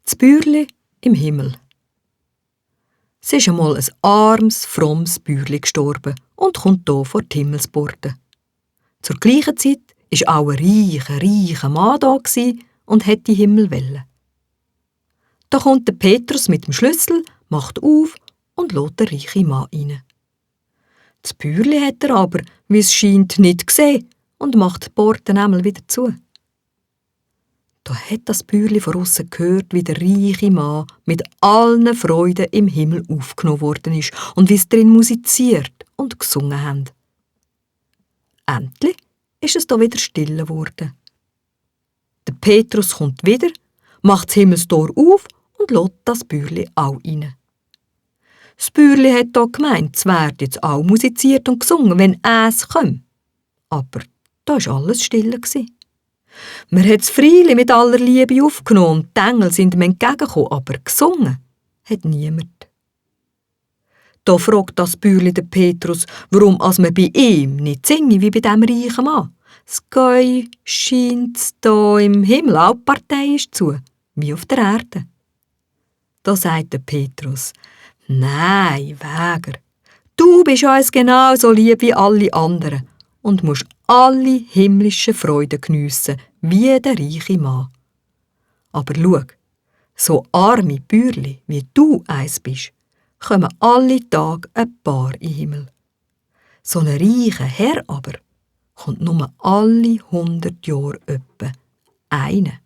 Das Bäuerli im Himmel. Es ist einmal ein armes, frommes Bäuerli gestorben und kommt hier vor die Himmelspforte. Zur gleichen Zeit war auch ein reicher Mann da und hätte die Himmel wollen. Da kommt der Petrus mit dem Schlüssel, macht auf und lässt den reichen Mann rein. Das Bäuerli hat er aber, wie es scheint, nicht gesehen und macht die Pforte einmal wieder zu. Da hat das Bäuerli von aussen gehört, wie der reiche Mann mit allen Freuden im Himmel aufgenommen worden ist und wie es drin musiziert und gesungen haben. Endlich ist es da wieder still geworden. Der Petrus kommt wieder, macht das Himmelstor auf und lässt das Bäuerli auch rein. Das Bäuerli hat da gemeint, es werde jetzt auch musiziert und gesungen, wenn es komme. Aber da war alles still. Man hat es freilich mit aller Liebe aufgenommen und die Engel sind ihm entgegengekommen, aber gesungen hat niemand. Da fragt das Bäuerli den Petrus, warum man bei ihm nicht singe wie bei dem reichen Mann. Das Gäu scheint da im Himmel auch die Partei ist zu, wie auf der Erde. Da sagt der Petrus: Nein, Wäger, du bist uns genauso lieb wie alle anderen und musst alle himmlischen Freuden geniessen, wie der reiche Mann. Aber schau, so arme Bäuerli, wie du eins bist, kommen alle Tage ein paar in den Himmel. So ein reicher Herr aber kommt nur alle 100 Jahre öppe eine.